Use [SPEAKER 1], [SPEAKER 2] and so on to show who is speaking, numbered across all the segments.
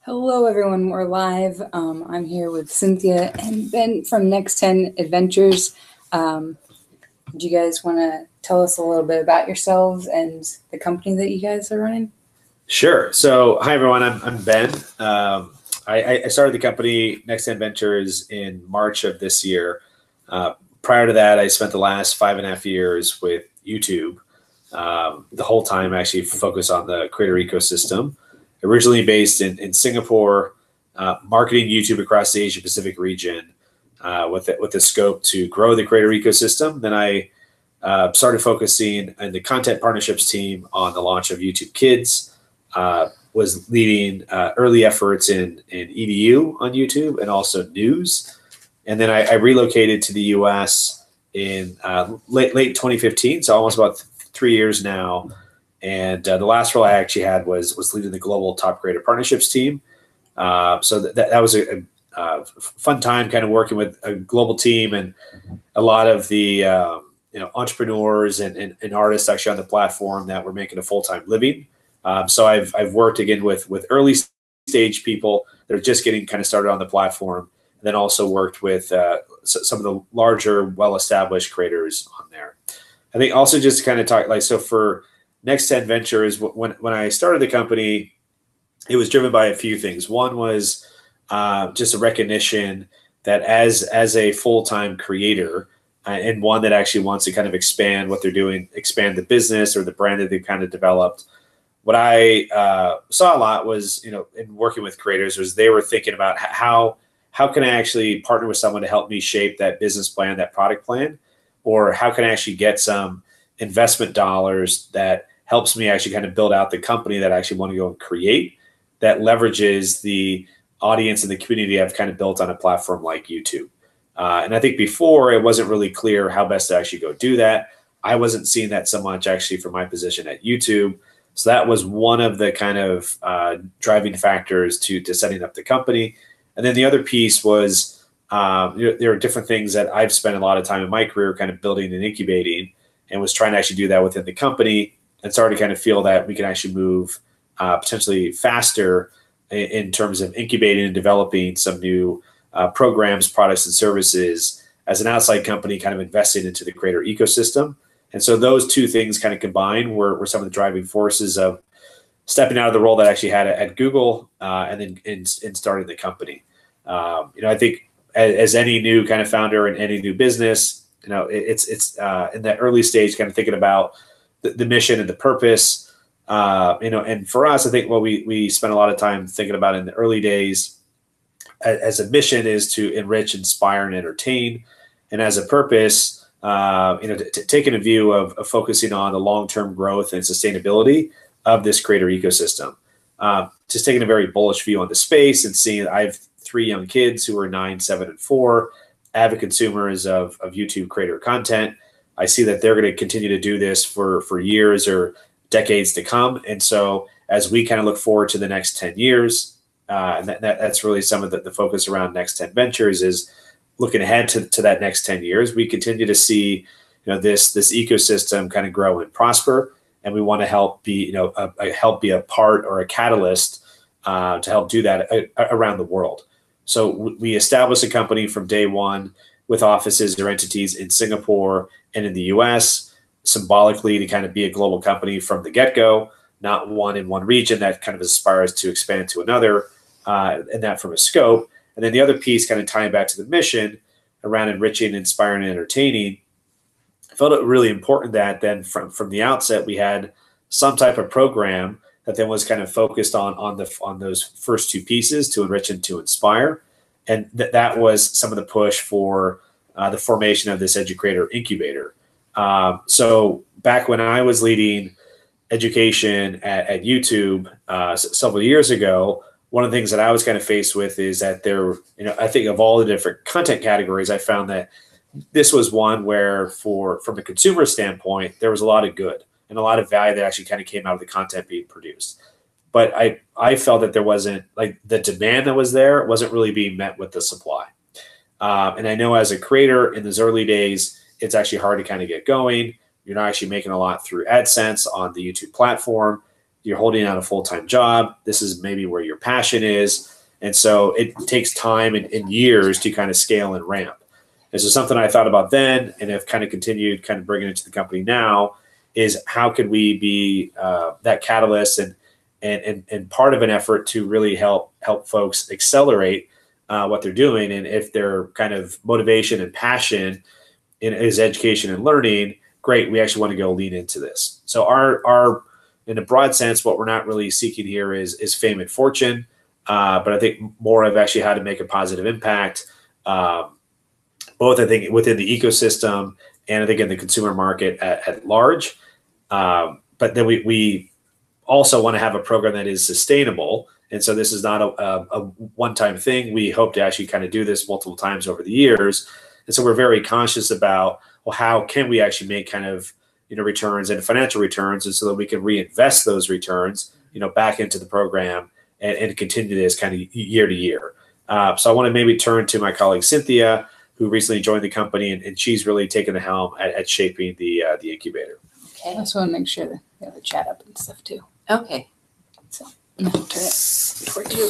[SPEAKER 1] Hello, everyone. We're live. I'm here with Cynthia and Ben from Next 10 Adventures. Do you guys want to tell us a little bit about yourselves and the company that you guys are running?
[SPEAKER 2] Sure. So, hi everyone. I'm Ben. I started the company Next 10 Ventures in March of this year. Prior to that, I spent the last 5.5 years with YouTube. The whole time, actually focused on the creator ecosystem. Originally based in Singapore, marketing YouTube across the Asia Pacific region with the scope to grow the creator ecosystem. Then I started focusing in the content partnerships team on the launch of YouTube Kids. Was leading early efforts in EDU on YouTube and also news. And then I relocated to the US in late 2015, so almost about 3 years now. And the last role I actually had was leading the global top creator partnerships team. So that was a fun time, kind of working with a global team and a lot of the entrepreneurs and artists actually on the platform that were making a full-time living. So I've worked again with early stage people that are just getting kind of started on the platform, and then also worked with some of the larger, well-established creators on there. I think also just to kind of talk, so for Next 10 Ventures, when I started the company, it was driven by a few things. One was just a recognition that as a full-time creator and one that actually wants to kind of expand what they're doing, expand the business or the brand that they've kind of developed. What I saw a lot was, in working with creators, was they were thinking about how can I actually partner with someone to help me shape that business plan, that product plan, or how can I actually get some investment dollars that helps me actually kind of build out the company that I actually want to go and create that leverages the audience and the community I've kind of built on a platform like YouTube. And I think before it wasn't really clear how best to actually go do that. I wasn't seeing that so much actually from my position at YouTube. So that was one of the kind of driving factors to setting up the company. And then the other piece was there are different things that I've spent a lot of time in my career kind of building and incubating, and was trying to actually do that within the company, and started to kind of feel that we can actually move potentially faster in terms of incubating and developing some new programs, products, and services as an outside company kind of investing into the creator ecosystem. And so those two things kind of combined were some of the driving forces of stepping out of the role that I actually had at Google and then in starting the company. I think as any new kind of founder in any new business, it's in that early stage kind of thinking about the mission and the purpose. And for us, I think what we spent a lot of time thinking about in the early days as a mission is to enrich, inspire, and entertain. And as a purpose, taking a view of focusing on the long-term growth and sustainability of this creator ecosystem. Just taking a very bullish view on the space and seeing I have 3 young kids who are 9, 7, and 4, avid consumers of YouTube creator content. I see that they're going to continue to do this for years or decades to come. And so as we kind of look forward to the next 10 years, and that's really some of the focus around Next 10 Ventures is looking ahead to that next 10 years, we continue to see, this ecosystem kind of grow and prosper, and we want to help be, be a part or a catalyst to help do that around the world. So we established a company from day one with offices or entities in Singapore and in the US, symbolically to kind of be a global company from the get-go, not one in one region that kind of aspires to expand to another, and that from a scope. And then the other piece, kind of tying back to the mission around enriching, inspiring, and entertaining, I felt it really important that then from the outset we had some type of program that then was kind of focused on those first two pieces, to enrich and to inspire, and that was some of the push for the formation of this EduCreator Incubator. So back when I was leading education at YouTube several years ago, one of the things that I was kind of faced with is that there, I think of all the different content categories, I found that this was one where from a consumer standpoint, there was a lot of good and a lot of value that actually kind of came out of the content being produced. But I felt that there wasn't, like, the demand that was there wasn't really being met with the supply. And I know as a creator in those early days, it's actually hard to kind of get going. You're not actually making a lot through AdSense on the YouTube platform. you're holding down a full-time job. This is maybe where your passion is. And so it takes time and years to kind of scale and ramp. And so something I thought about then and have kind of continued kind of bringing it to the company now is how could we be that catalyst and part of an effort to really help folks accelerate what they're doing. And if their kind of motivation and passion is education and learning, great, we actually want to go lean into this. So our in a broad sense, what we're not really seeking here is fame and fortune, but I think more of actually how to make a positive impact, both I think within the ecosystem and I think in the consumer market at large. But then we also want to have a program that is sustainable. And so this is not a one-time thing. We hope to actually kind of do this multiple times over the years. And so we're very conscious about, well, how can we actually make kind of, returns and financial returns, and so that we can reinvest those returns, back into the program and continue this kind of year to year. So I want to maybe turn to my colleague Cynthia, who recently joined the company, and she's really taken the helm at shaping the incubator.
[SPEAKER 1] Okay. I just want to make sure that we have the chat up and stuff too.
[SPEAKER 3] Okay.
[SPEAKER 1] So turn it before you.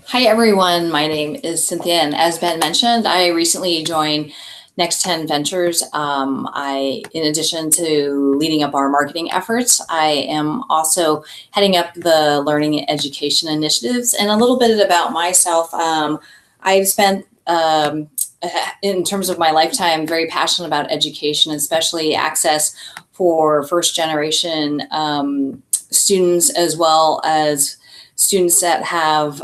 [SPEAKER 3] Hi, everyone. My name is Cynthia, and as Ben mentioned, I recently joined Next 10 Ventures. In addition to leading up our marketing efforts, I am also heading up the learning and education initiatives. And a little bit about myself, I've spent, in terms of my lifetime, very passionate about education, especially access for first generation students, as well as students that have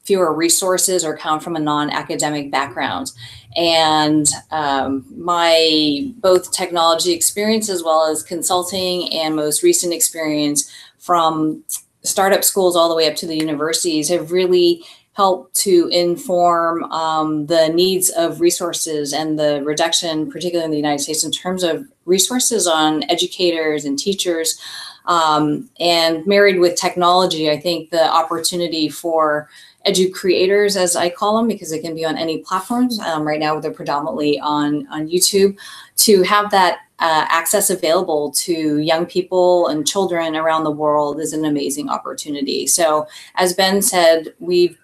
[SPEAKER 3] fewer resources or come from a non-academic background. And my both technology experience as well as consulting and most recent experience from startup schools all the way up to the universities have really helped to inform the needs of resources and the reduction, particularly in the United States, in terms of resources on educators and teachers. And married with technology, I think the opportunity for EduCreators, as I call them, because they can be on any platforms. Right now, they're predominantly on YouTube. To have that access available to young people and children around the world is an amazing opportunity. So as Ben said, we've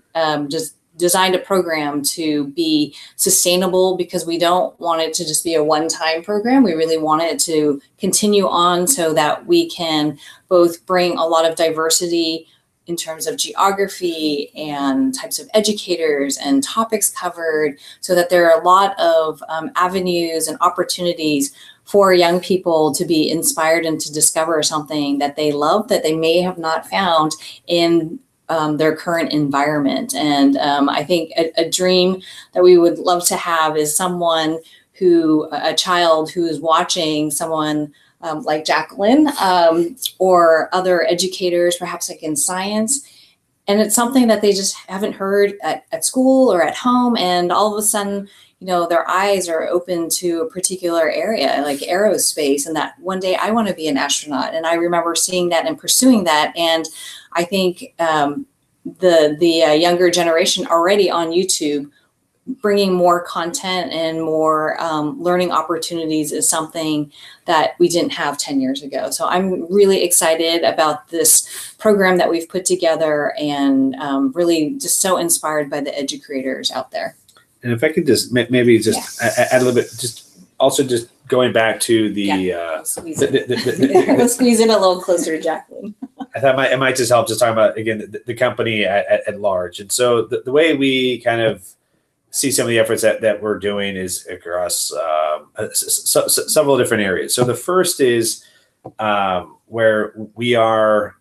[SPEAKER 3] just designed a program to be sustainable, because we don't want it to just be a one-time program. We really want it to continue on so that we can both bring a lot of diversity in terms of geography and types of educators and topics covered, so that there are a lot of avenues and opportunities for young people to be inspired and to discover something that they love that they may have not found in their current environment. And I think a dream that we would love to have is a child who is watching someone like Jacqueline or other educators, perhaps like in science. And it's something that they just haven't heard at school or at home. And all of a sudden, their eyes are open to a particular area like aerospace, and that one day I want to be an astronaut. And I remember seeing that and pursuing that. And I think the younger generation already on YouTube, bringing more content and more learning opportunities is something that we didn't have 10 years ago. So I'm really excited about this program that we've put together, and really just so inspired by the EduCreators out there.
[SPEAKER 2] And if I could just maybe just add a little bit, just going back to the,
[SPEAKER 3] we'll squeeze in a little closer to Jacqueline.
[SPEAKER 2] I thought it might just help just talking about, again, the company at large. And so the way we kind of see some of the efforts that we're doing is across several different areas. So the first is where we are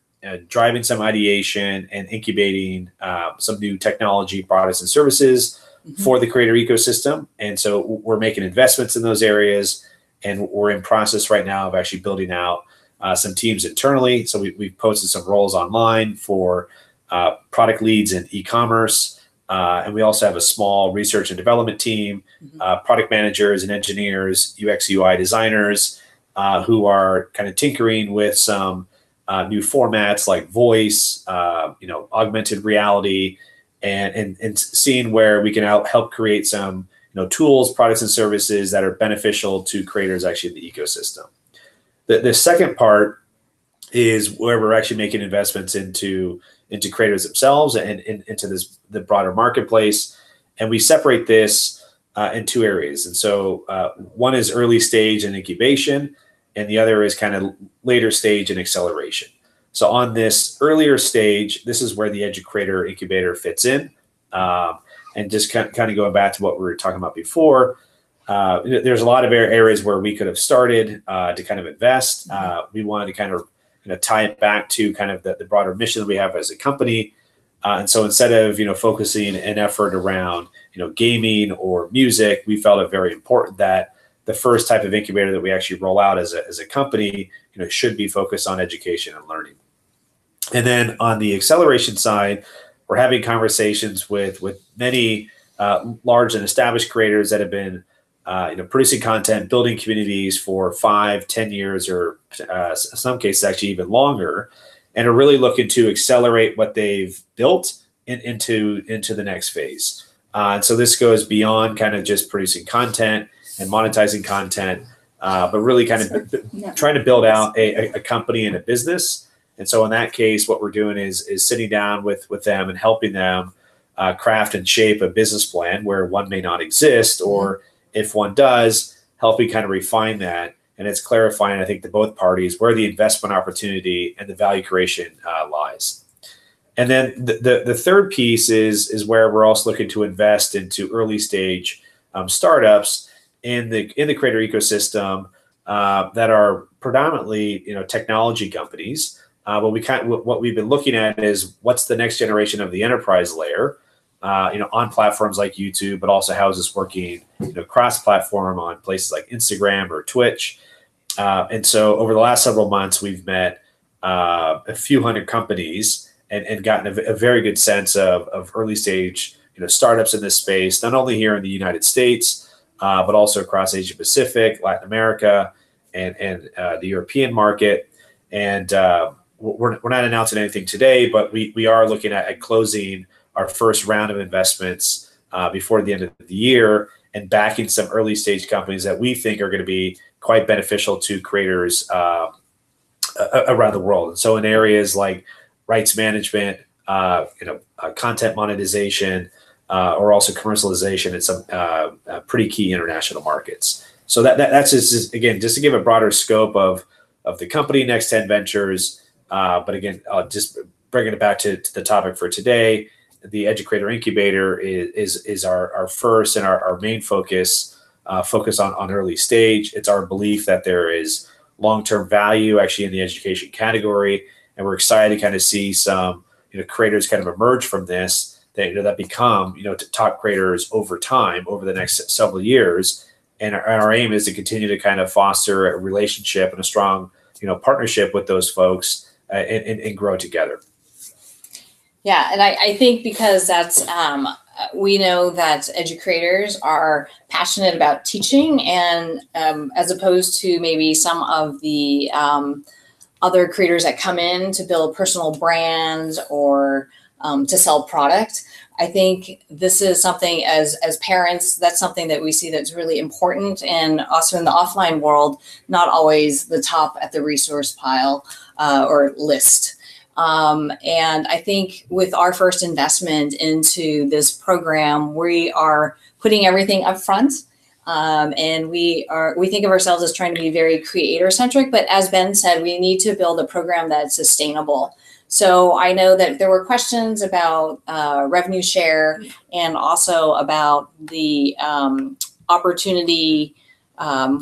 [SPEAKER 2] driving some ideation and incubating some new technology products and services for the creator ecosystem. And so we're making investments in those areas, and we're in process right now of actually building out some teams internally. So we've posted some roles online for product leads in e-commerce. And we also have a small research and development team, product managers and engineers, UX, UI designers, who are kind of tinkering with some new formats like voice, augmented reality, and seeing where we can help create some tools, products, and services that are beneficial to creators actually in the ecosystem. The second part is where we're actually making investments into creators themselves and into the broader marketplace. And we separate this in two areas. And so one is early stage and incubation, and the other is kind of later stage and acceleration. So on this earlier stage, this is where the EduCreator Incubator fits in. And just kind of going back to what we were talking about before, there's a lot of areas where we could have started to kind of invest. We wanted to kind of tie it back to kind of the broader mission that we have as a company. And so instead of focusing an effort around gaming or music, we felt it very important that the first type of incubator that we actually roll out as a company should be focused on education and learning. And then on the acceleration side, we're having conversations with many large and established creators that have been producing content, building communities for 5-10 years, or in some cases actually even longer, and are really looking to accelerate what they've built into the next phase. And so this goes beyond kind of just producing content and monetizing content, but really kind of trying to build out a company and a business. And so in that case, what we're doing is sitting down with them and helping them craft and shape a business plan where one may not exist, or if one does, helping kind of refine that. And it's clarifying, I think, to both parties where the investment opportunity and the value creation lies. And then the third piece is where we're also looking to invest into early stage startups in the creator ecosystem that are predominantly technology companies. But what we've been looking at is what's the next generation of the enterprise layer, on platforms like YouTube, but also how is this working, cross-platform on places like Instagram or Twitch. And so over the last several months, we've met a few hundred companies and gotten a very good sense of early stage, startups in this space, not only here in the United States, but also across Asia Pacific, Latin America, and the European market. And we're not announcing anything today, but we are looking at closing our first round of investments before the end of the year, and backing some early stage companies that we think are going to be quite beneficial to creators around the world. And so in areas like rights management, content monetization, or also commercialization in some pretty key international markets. So that's just again, just to give a broader scope of the company, Next 10 Ventures. But again, just bringing it back to the topic for today, the EduCreator Incubator is our first and our main focus on early stage. It's our belief that there is long-term value actually in the education category, and we're excited to kind of see some creators kind of emerge from this that become top creators over time, over the next several years. And our aim is to continue to kind of foster a relationship and a strong partnership with those folks and grow together.
[SPEAKER 3] Yeah, and I think because that's we know that educators are passionate about teaching, and as opposed to maybe some of the other creators that come in to build personal brands or to sell product. I think this is something as parents, that's something that we see that's really important, and also in the offline world, not always the top at the resource pile or list. And I think with our first investment into this program, we are putting everything up front. And we think of ourselves as trying to be very creator centric, but as Ben said, we need to build a program that's sustainable. So I know that there were questions about revenue share and also about the opportunity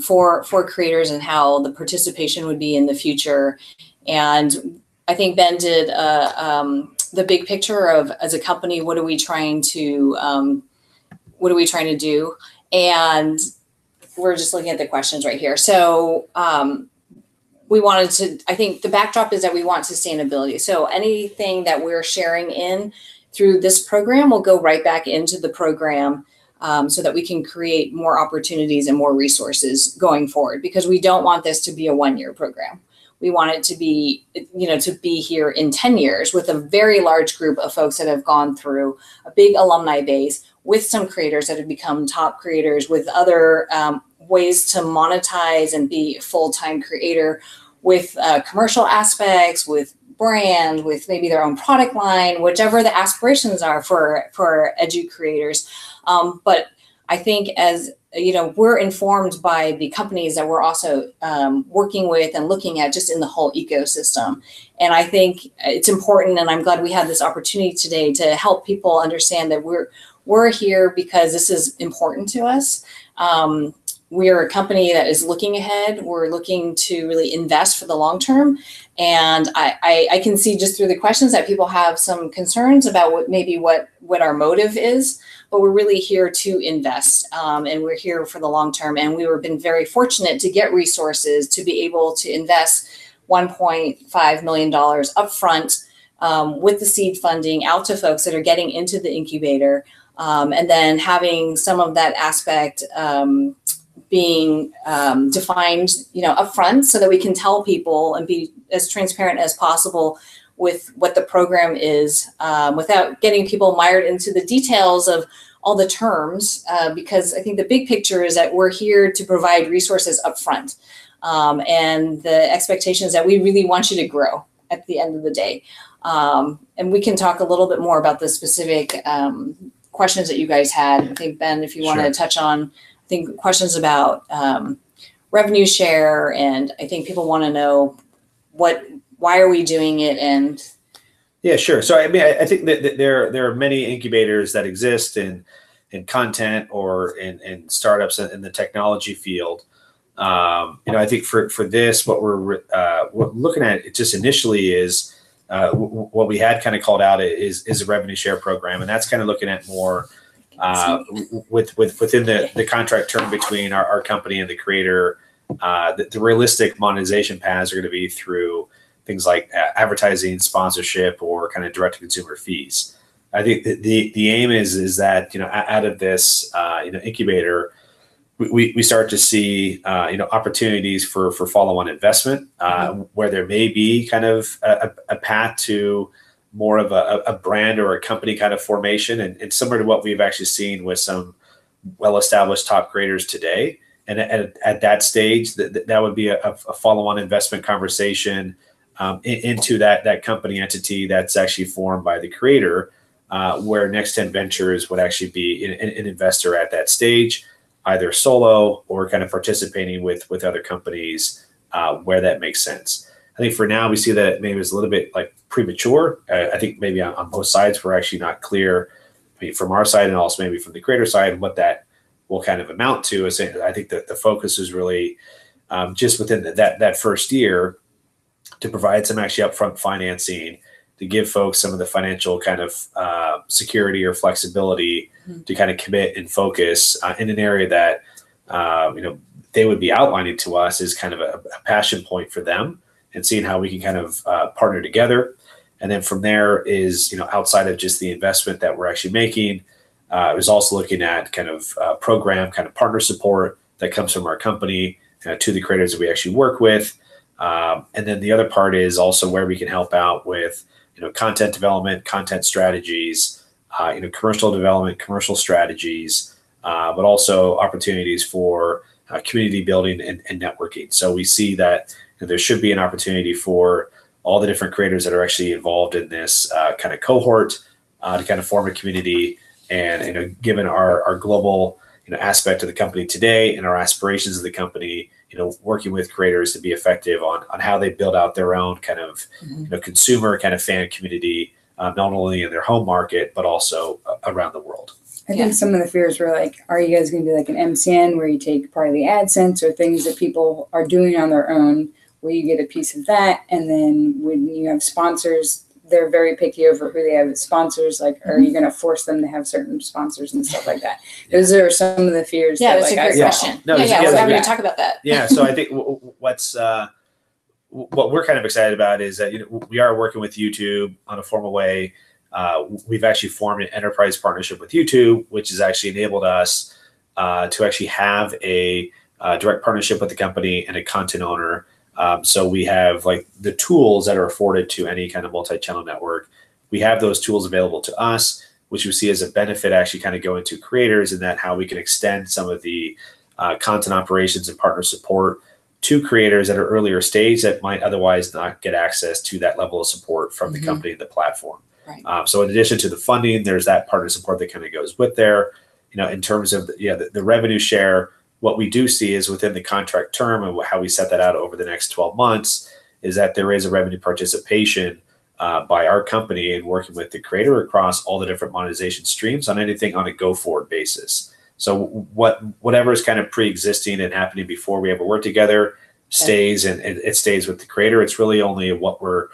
[SPEAKER 3] for creators and how the participation would be in the future. And I think Ben did the big picture of, as a company, what are we trying to do? And we're just looking at the questions right here. So we wanted to, I think the backdrop is that we want sustainability. So anything that we're sharing in through this program will go right back into the program so that we can create more opportunities and more resources going forward, because we don't want this to be a one-year program. We want it to be, to be here in 10 years with a very large group of folks that have gone through a big alumni base, with some creators that have become top creators, with other ways to monetize and be a full-time creator with commercial aspects, with brand, with maybe their own product line, whichever the aspirations are for EduCreators. But I think, as you know, we're informed by the companies that we're also working with and looking at just in the whole ecosystem. And I think it's important, and I'm glad we had this opportunity today to help people understand that we're here because this is important to us. We're a company that is looking ahead. We're looking to really invest for the long term. And I can see just through the questions that people have some concerns about what our motive is, but we're really here to invest, and we're here for the long term. And we've been very fortunate to get resources to be able to invest $1.5 million upfront with the seed funding out to folks that are getting into the incubator, and then having some of that aspect being defined, upfront, so that we can tell people and be as transparent as possible with what the program is, without getting people mired into the details of all the terms, because I think the big picture is that we're here to provide resources upfront, and the expectation is that we really want you to grow at the end of the day. And we can talk a little bit more about the specific questions that you guys had. I think, Ben, if you want to touch on, I think, questions about revenue share, and I think people want to know why are we doing it? And
[SPEAKER 2] yeah, sure. So I mean, I think that there are many incubators that exist in content or in startups in the technology field. I think for this, what we're looking at just initially is what we had kind of called out is a revenue share program, and that's kind of looking at more within the contract term between our company and the creator. The realistic monetization paths are going to be through things like advertising, sponsorship, or kind of direct to consumer fees. I think the aim is that, out of this, incubator, we start to see, opportunities for follow-on investment, where there may be kind of a path to more of a brand or a company kind of formation, and similar to what we've actually seen with some well-established top creators today. And at that stage, that would be a follow-on investment conversation into that company entity that's actually formed by the creator, where Next 10 Ventures would actually be an investor at that stage, either solo or kind of participating with other companies where that makes sense. I think for now, we see that maybe it's a little bit like premature. I think maybe on both sides, we're actually not clear, from our side and also maybe from the creator side, what that will kind of amount to. I think that the focus is really just within that first year to provide some actually upfront financing to give folks some of the financial kind of security or flexibility to kind of commit and focus in an area that they would be outlining to us is kind of a passion point for them, and seeing how we can kind of partner together. And then from there is, outside of just the investment that we're actually making, I was also looking at kind of program kind of partner support that comes from our company to the creators that we actually work with. And then the other part is also where we can help out with, content development, content strategies, commercial development, commercial strategies, but also opportunities for community building and networking. So we see that there should be an opportunity for all the different creators that are actually involved in this kind of cohort to kind of form a community. And given our global aspect of the company today and our aspirations of the company, working with creators to be effective on how they build out their own kind of consumer kind of fan community, not only in their home market but also around the world.
[SPEAKER 1] I think some of the fears were like, are you guys going to do like an MCN where you take part of the AdSense or things that people are doing on their own, where you get a piece of that, and then when you have sponsors, they're very picky over who they have as sponsors. Like, are you going to force them to have certain sponsors and stuff like that? Those are some of the fears.
[SPEAKER 3] Yeah, that's a great question. We're happy to talk about that.
[SPEAKER 2] Yeah, so I think what we're kind of excited about is that we are working with YouTube on a formal way. We've actually formed an enterprise partnership with YouTube, which has actually enabled us to actually have a direct partnership with the company and a content owner. So we have like the tools that are afforded to any kind of multi-channel network. We have those tools available to us, which we see as a benefit actually kind of going to creators, and that how we can extend some of the content operations and partner support to creators at an earlier stage that might otherwise not get access to that level of support from the company and the platform.
[SPEAKER 3] Right.
[SPEAKER 2] So in addition to the funding, there's that partner support that kind of goes with there. In terms of the revenue share, what we do see is within the contract term and how we set that out over the next 12 months is that there is a revenue participation by our company in working with the creator across all the different monetization streams on anything on a go-forward basis. So whatever is kind of pre-existing and happening before we ever work together stays, and it stays with the creator. It's really only what we're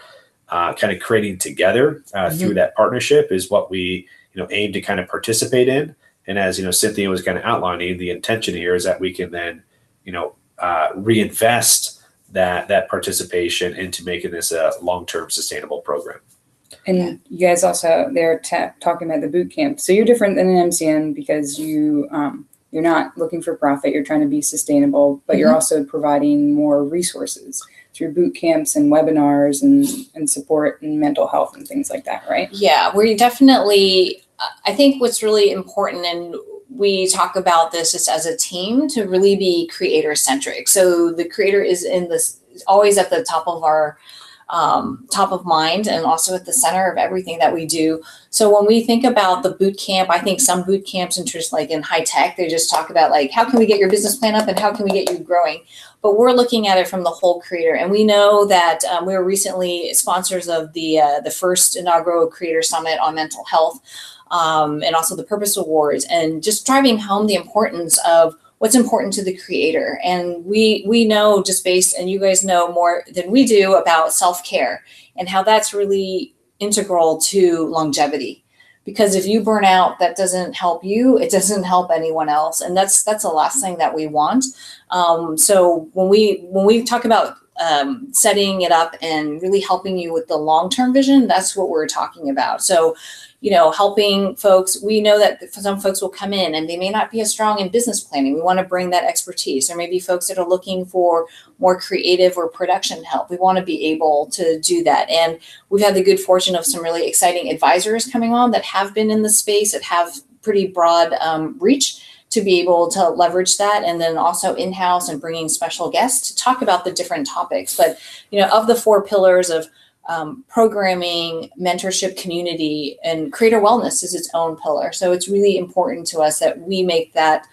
[SPEAKER 2] kind of creating together through that partnership is what we aim to kind of participate in. And as Cynthia was kind of outlining, the intention here is that we can then reinvest that participation into making this a long-term sustainable program.
[SPEAKER 1] And you guys also, they're talking about the boot camp. So you're different than an MCN because you're not looking for profit. You're trying to be sustainable, but you're also providing more resources through boot camps and webinars and support and mental health and things like that, right?
[SPEAKER 3] Yeah, we definitely, I think what's really important, and we talk about this just as a team, to really be creator centric. So the creator is always at the top of our top of mind and also at the center of everything that we do. So when we think about the boot camp, I think some boot camps interest like in high tech, they just talk about like, how can we get your business plan up and how can we get you growing? But we're looking at it from the whole creator. And we know that we were recently sponsors of the first inaugural Creator Summit on mental health and also the Purpose Awards, and just driving home the importance of what's important to the creator. And we know, just based, and you guys know more than we do, about self-care and how that's really integral to longevity. Because if you burn out, that doesn't help you, it doesn't help anyone else. And that's the last thing that we want. So when we talk about setting it up and really helping you with the long-term vision, that's what we're talking about. So helping folks, we know that some folks will come in and they may not be as strong in business planning. We want to bring that expertise. Or maybe folks that are looking for more creative or production help. We want to be able to do that. And we've had the good fortune of some really exciting advisors coming on that have been in the space, that have pretty broad reach to be able to leverage that. And then also in-house and bringing special guests to talk about the different topics. But, of the 4 pillars of programming, mentorship, community, and creator wellness is its own pillar. So it's really important to us that we make that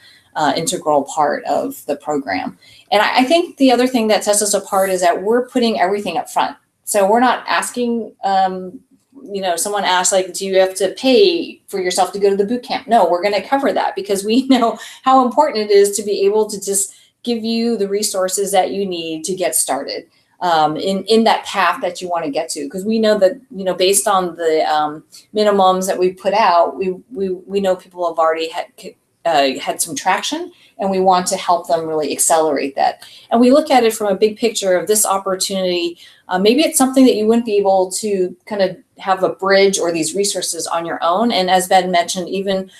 [SPEAKER 3] integral part of the program. And I think the other thing that sets us apart is that we're putting everything up front. So we're not asking, someone asked, like, do you have to pay for yourself to go to the boot camp? No, we're going to cover that because we know how important it is to be able to just give you the resources that you need to get started. In that path that you want to get to, because we know that based on the minimums that we put out, we know people have already had some traction, and we want to help them really accelerate that. And we look at it from a big picture of this opportunity. Maybe it's something that you wouldn't be able to kind of have a bridge or these resources on your own. And as Ben mentioned, even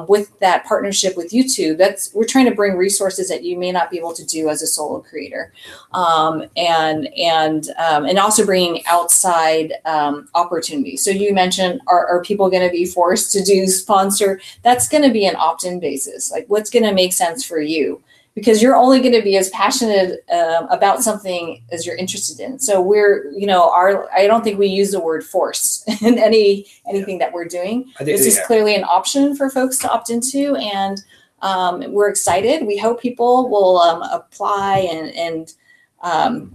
[SPEAKER 3] with that partnership with YouTube, we're trying to bring resources that you may not be able to do as a solo creator, and also bringing outside opportunities. So you mentioned, are people going to be forced to do sponsor? That's going to be an opt-in basis. Like, what's going to make sense for you? Because you're only going to be as passionate about something as you're interested in. So I don't think we use the word force in anything that we're doing. This is clearly an option for folks to opt into, and we're excited. We hope people will apply, and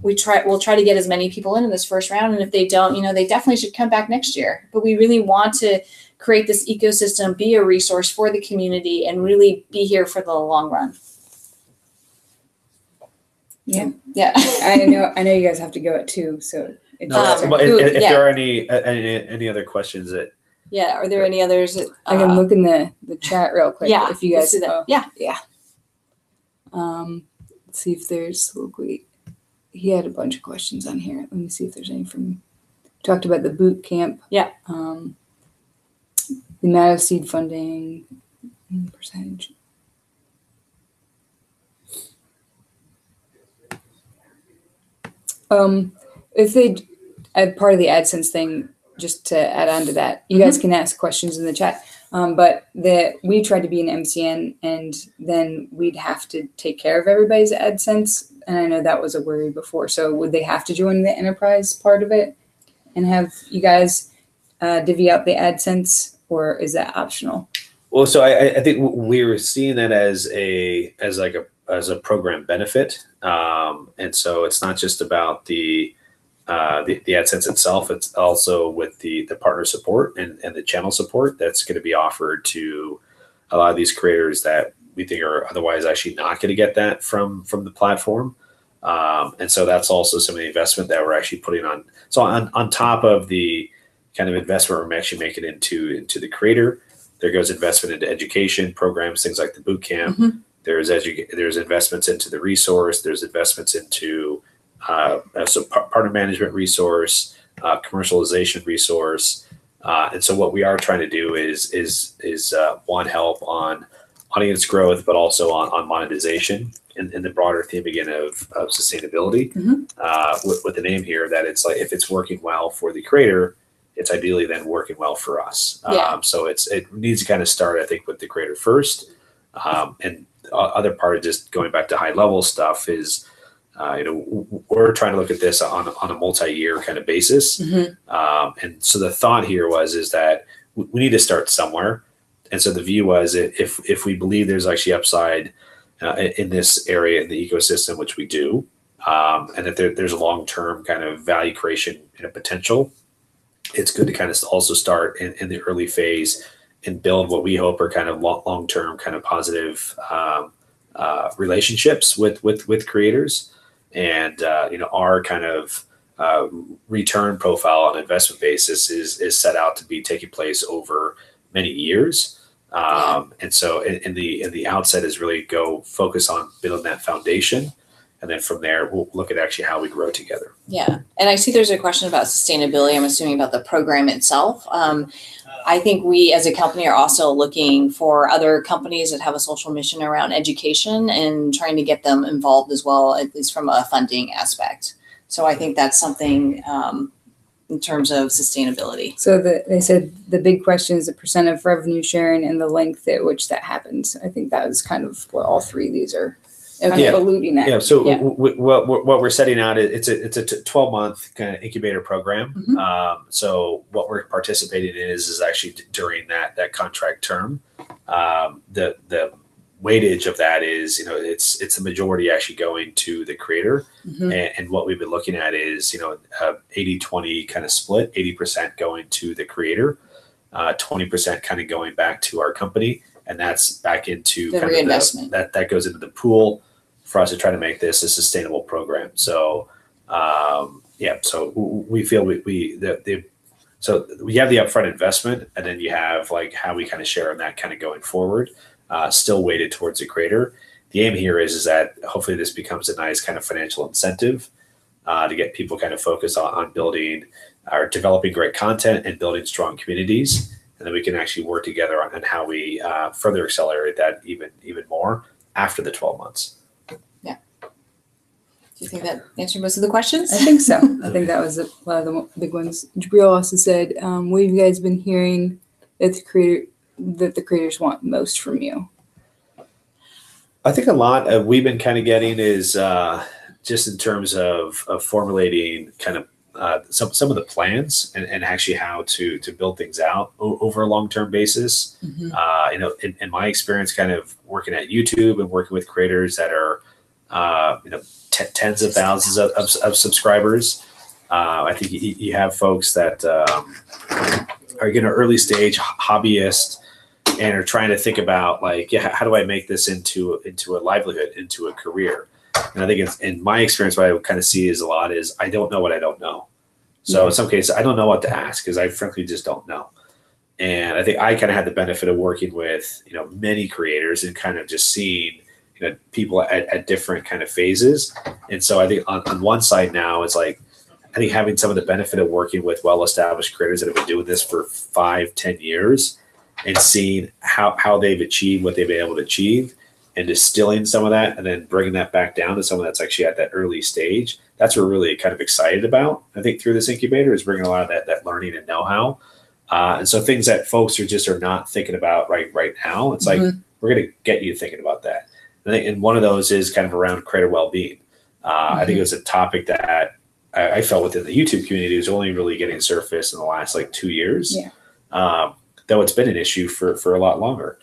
[SPEAKER 3] we'll try to get as many people in this first round. And if they don't, they definitely should come back next year. But we really want to create this ecosystem, be a resource for the community, and really be here for the long run.
[SPEAKER 1] Yeah. I know you guys have to go at 2, so it's
[SPEAKER 2] if there are any other questions that
[SPEAKER 3] are there any others that,
[SPEAKER 1] I can look in the chat real quick if you guys
[SPEAKER 3] see that.
[SPEAKER 1] Let's see if there's he had a bunch of questions on here. Let me see if there's any talked about the boot camp, the amount of seed funding percentage. If they, part of the AdSense thing, just to add on to that, you guys can ask questions in the chat. But we tried to be an MCN, and then we'd have to take care of everybody's AdSense. And I know that was a worry before. So would they have to join the enterprise part of it and have you guys divvy out the AdSense, or is that optional?
[SPEAKER 2] Well, so I think we were seeing that as a program benefit, and so it's not just about the AdSense itself. It's also with the partner support and the channel support that's going to be offered to a lot of these creators that we think are otherwise actually not going to get that from the platform. And so that's also some of the investment that we're actually putting on. So on top of the kind of investment we're actually making into the creator, there goes investment into education programs, things like the boot camp.
[SPEAKER 1] Mm-hmm.
[SPEAKER 2] There's investments into the resource. There's investments into partner management resource, commercialization resource. And so what we are trying to do is one, help on audience growth, but also on monetization and the broader theme again of sustainability. Mm-hmm. With the name here, that it's like if it's working well for the creator, it's ideally then working well for us.
[SPEAKER 1] Yeah.
[SPEAKER 2] So it needs to kind of start, I think, with the creator first. And other part of just going back to high level stuff is, we're trying to look at this on a multi-year kind of basis. Mm-hmm. And so the thought here is that we need to start somewhere. And so the view was if we believe there's actually upside in this area in the ecosystem, which we do, and that there's a long-term kind of value creation potential, it's good to kind of also start in the early phase and build what we hope are kind of long-term kind of positive relationships with creators. And our kind of return profile on investment basis is set out to be taking place over many years. And so in the outset is really go focus on building that foundation. And then from there, we'll look at actually how we grow together.
[SPEAKER 3] Yeah. And I see there's a question about sustainability. I'm assuming about the program itself. I think we as a company are also looking for other companies that have a social mission around education and trying to get them involved as well, at least from a funding aspect. So I think that's something in terms of sustainability.
[SPEAKER 1] So they said the big question is the percent of revenue sharing and the length at which that happens. I think that was kind of what all three of these are kind of alluding at.
[SPEAKER 2] Yeah. So what we're setting out, it's a 12-month kind of incubator program. Mm-hmm. So what we're participating in is actually during that contract term. The weightage of that is, it's the majority actually going to the creator. Mm-hmm. And what we've been looking at is, 80-20 kind of split, 80% going to the creator, 20% kind of going back to our company. And that's back into
[SPEAKER 3] the reinvestment.
[SPEAKER 2] That goes into the pool for us to try to make this a sustainable program. So, so we feel so we have the upfront investment, and then you have like how we kind of share on that kind of going forward, still weighted towards the creator. The aim here is that hopefully this becomes a nice kind of financial incentive to get people kind of focused on building or developing great content and building strong communities. And then we can actually work together on how we further accelerate that even more after the 12 months.
[SPEAKER 3] Yeah. Do you think that answered most of the questions?
[SPEAKER 1] I think so. I think that was a lot of the big ones. Jabril also said, what have you guys been hearing that the creators want most from you?
[SPEAKER 2] I think a lot we've been kind of getting is just in terms of formulating kind of some of the plans and actually how to build things out over a long-term basis. Mm-hmm. In my experience, kind of working at YouTube and working with creators that are, tens of thousands of subscribers. I think you have folks that are in an early stage hobbyist and are trying to think about how do I make this into a livelihood, into a career? And I think it's, in my experience, what I kind of see is a lot is I don't know what I don't know. So in some cases, I don't know what to ask because I frankly just don't know. And I think I kind of had the benefit of working with, many creators and kind of just seeing, people at different kind of phases. And so I think on one side now, it's like, I think having some of the benefit of working with well-established creators that have been doing this for 5-10 years and seeing how they've achieved what they've been able to achieve and distilling some of that and then bringing that back down to someone that's actually at that early stage. That's what we're really kind of excited about. I think through this incubator is bringing a lot of that learning and know-how And so things that folks are not thinking about right now, it's like, we're going to get you thinking about that. And one of those is kind of around creator well-being. I think it was a topic that I felt within the YouTube community was only really getting surfaced in the last like 2 years, though it's been an issue for a lot longer.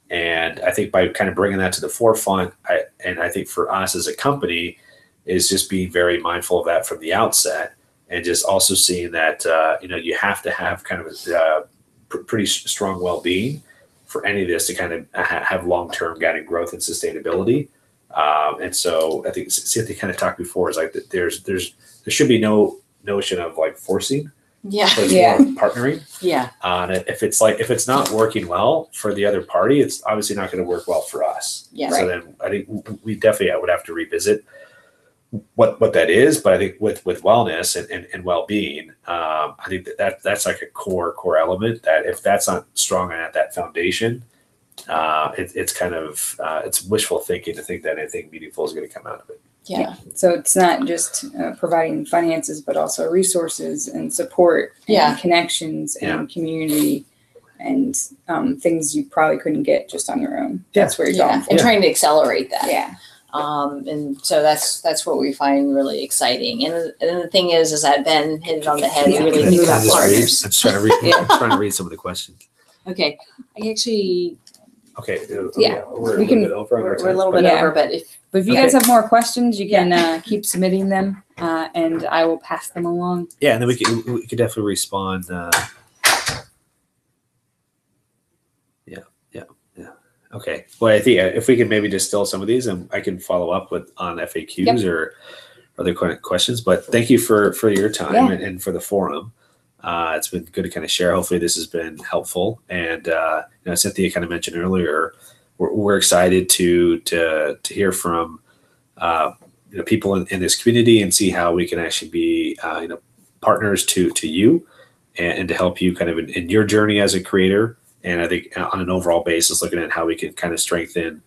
[SPEAKER 2] And I think by kind of bringing that to the forefront, I think for us as a company is just being very mindful of that from the outset, and just also seeing that, you have to have kind of a pretty strong well-being for any of this to kind of have long-term guided growth and sustainability. And so I think Cynthia kind of talked before is like that there should be no notion of like forcing.
[SPEAKER 3] Yeah.
[SPEAKER 2] But it's more partnering.
[SPEAKER 3] Yeah.
[SPEAKER 2] And if it's not working well for the other party, it's obviously not going to work well for us.
[SPEAKER 3] Yeah.
[SPEAKER 2] So then I think we definitely would have to revisit what that is. But I think with wellness and well-being, I think that's like a core element that if that's not strong at that foundation, it's kind of it's wishful thinking to think that anything meaningful is going to come out of it.
[SPEAKER 3] Yeah.
[SPEAKER 1] So it's not just providing finances, but also resources and support and connections and community and things you probably couldn't get just on your own. That's where you're going for.
[SPEAKER 3] And trying to accelerate that.
[SPEAKER 1] Yeah.
[SPEAKER 3] And so that's what we find really exciting. And the thing is that Ben hit it on the head. We really think about partners.
[SPEAKER 2] I'm trying to read some of the questions.
[SPEAKER 3] Okay. I actually.
[SPEAKER 2] Okay.
[SPEAKER 1] We're
[SPEAKER 2] a little bit over.
[SPEAKER 3] We're a little bit over, but
[SPEAKER 1] if you guys have more questions, you can keep submitting them, and I will pass them along.
[SPEAKER 2] Yeah, and then we could definitely respond. Okay. Well, I think if we can maybe distill some of these, and I can follow up on FAQs or other questions. But thank you for your time and for the forum. It's been good to kind of share. Hopefully this has been helpful. And Cynthia kind of mentioned earlier, we're excited to hear from people in this community and see how we can actually be partners to you and to help you kind of in your journey as a creator. And I think on an overall basis, looking at how we can kind of strengthen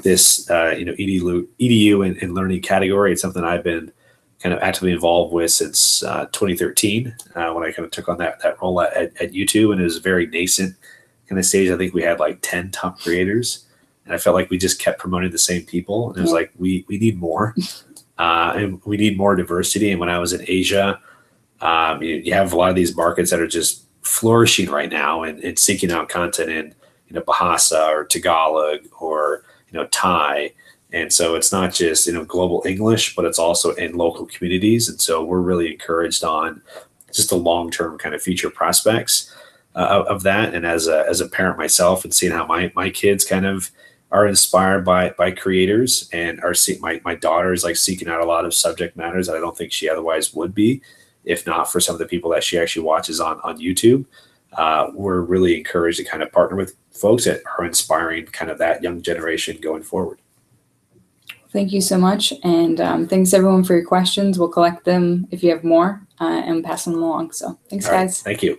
[SPEAKER 2] this EDU and learning category. It's something I've been kind of actively involved with since 2013 when I kind of took on that role at YouTube, and it was a very nascent kind of stage. I think we had like 10 top creators, and I felt like we just kept promoting the same people, and it was like we need more, and we need more diversity. And when I was in Asia, you have a lot of these markets that are just flourishing right now and seeking out content in Bahasa or Tagalog or Thai. And so it's not just, global English, but it's also in local communities. And so we're really encouraged on just the long-term kind of future prospects of that. And as a parent myself, and seeing how my kids kind of are inspired by creators, and my daughter is like seeking out a lot of subject matters that I don't think she otherwise would be, if not for some of the people that she actually watches on YouTube. We're really encouraged to kind of partner with folks that are inspiring kind of that young generation going forward.
[SPEAKER 1] Thank you so much. And thanks everyone for your questions. We'll collect them if you have more and pass them along. So thanks, guys.
[SPEAKER 2] Thank you.